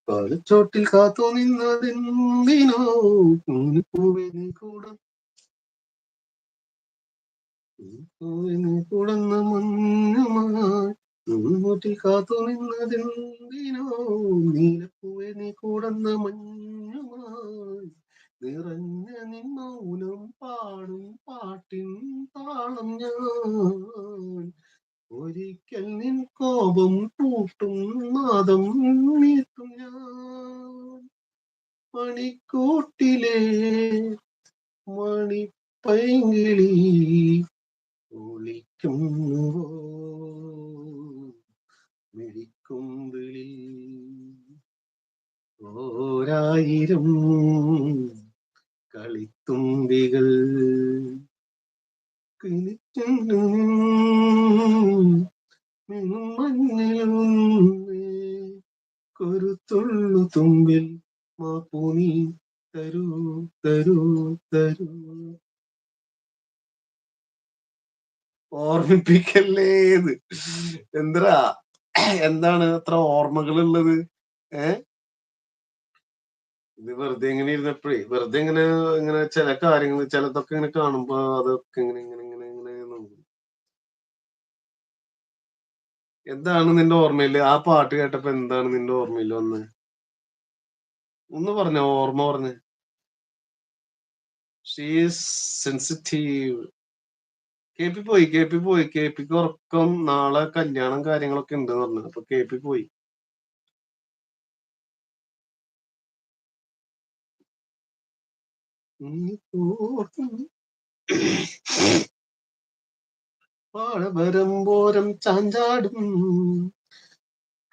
പാലച്ചോട്ടിൽ കാത്തു നിന്നതെന്തിനോ പൂവേ നീ കുടന്ന മഞ്ഞുമായി കാത്തു നിന്നതെന്തിനോ നീലപ്പൂവേ നീ കുടന്ന മഞ്ഞുമായി നിറഞ്ഞ നിന്നൗനം പാടും പാട്ടിൻ താളം ഞാൻ ഒരിക്കൽ നിൻ കോപം കൂട്ടും നാദം നീട്ടും ഞാൻ മണിക്കൂട്ടിലെ മണിപ്പൈങ്കിളി ഒളിക്കുന്നുവോ മിഴിക്കുമ്പിളിൽ ഓരായിരം കളിത്തുമ്പികൾ കൊരുത്തുള്ളു തുമ്പിൽ മാപ്പൂനി തരൂ തരൂ തരൂ. ഓർമ്മിപ്പിക്കല്ലേത് എന്താ എന്താണ് അത്ര ഓർമ്മകളുള്ളത്? ഇത് വെറുതെ ഇങ്ങനെ ഇരുന്നപ്പോഴേ വെറുതെ ഇങ്ങനെ ഇങ്ങനെ ചില കാര്യങ്ങൾ ചിലതൊക്കെ ഇങ്ങനെ കാണുമ്പോ അതൊക്കെ ഇങ്ങനെ ഇങ്ങനെ ഇങ്ങനെ ഇങ്ങനെ എന്താണ് നിന്റെ ഓർമ്മയില് ആ പാട്ട് കേട്ടപ്പോ എന്താണ് നിന്റെ ഓർമ്മയിൽ വന്ന്? ഒന്ന് പറഞ്ഞോ, ഓർമ്മ പറഞ്ഞ്. She's sensitive. കെ പിക്ക് ഉറക്കം, നാളെ കല്യാണം കാര്യങ്ങളൊക്കെ ഉണ്ട് പറഞ്ഞു. അപ്പൊ കെ പി പോയി. പാഴവരമ്പോരം ചാഞ്ചാടും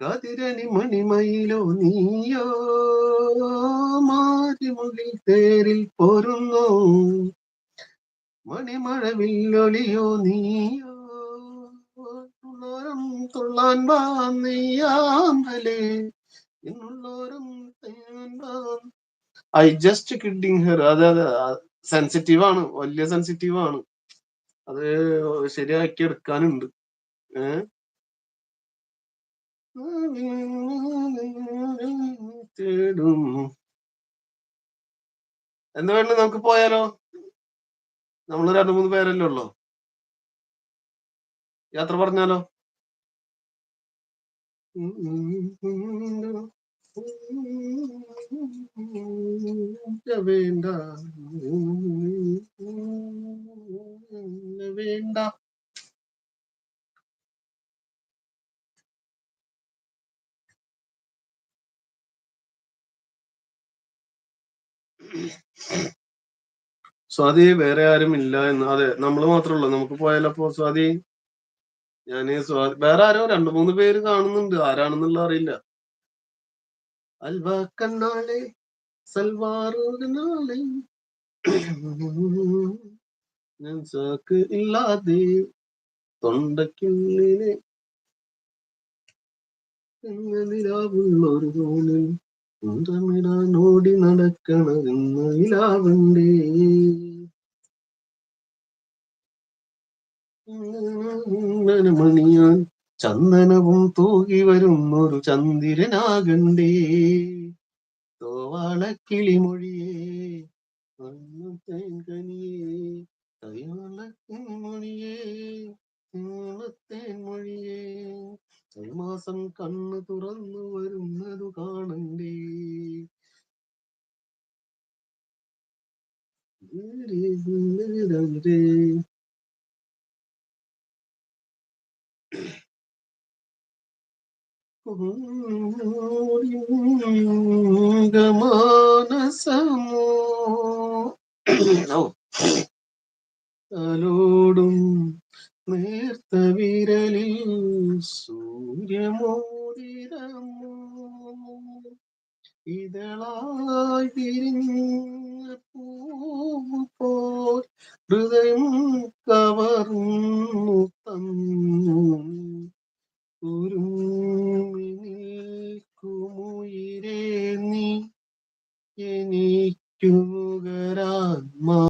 കതിരണി മണിമയിലോ നീയോ മാരിമുകിൽ തേരിൽ പോരുന്നോ മണിമഴവില്ലൊളിയോ നീയോ തുള്ളോരം തുള്ളാൻ വാ നെയ്യാമ്പലേ എന്നുള്ളോരം ഐ ജസ്റ്റ് കിഡിങ് ഹെർ. അതെ സെൻസിറ്റീവ് ആണ്, വലിയ സെൻസിറ്റീവ് ആണ്. അത് ശരിയാക്കി എടുക്കാനുണ്ട്. എന്താ വേണ്ട, നമുക്ക് പോയാലോ? നമ്മള് 2-3 പേരല്ലേ ഉള്ളോ? യാത്ര പറഞ്ഞാലോ? വേണ്ട വേണ്ട. സ്വാതി, വേറെ ആരും ഇല്ല എന്ന്. അതെ, നമ്മള് മാത്രമേ ഉള്ളൂ. നമുക്ക് പോയാലപ്പോ സ്വാതി? ഞാന് വേറെ ആരോ 2-3 പേര് കാണുന്നുണ്ട്. ആരാണെന്നുള്ള അറിയില്ല. അൽവ കണ്ണാളെ സൽവാറുനാളെ ഞാൻ സാക്ക് ഇല്ലാതെ തൊണ്ടയ്ക്കുള്ളിലെ നിലാവുള്ളൊരു തോണിൽ ഓടി നടക്കണമെന്ന് നിലാവുണ്ടേ. മണിയാൻ ചന്ദനവും തൂകി വരുന്നൊരു ചന്ദ്രനാകണ്ടേ. തോവാള കിളിമൊഴിയേ തേൻകനിയേ മൊഴിയേ മൊഴിയേ മാസം കണ്ണു തുറന്നു വരുന്നതു കാണണ്ടേ. മാനസമോ തലോടും നേർത്ത വിരലിൽ സൂര്യമോതിരമോ ഇതളായി വിരിഞ്ഞ പൂവ് പോൽ ഹൃദയം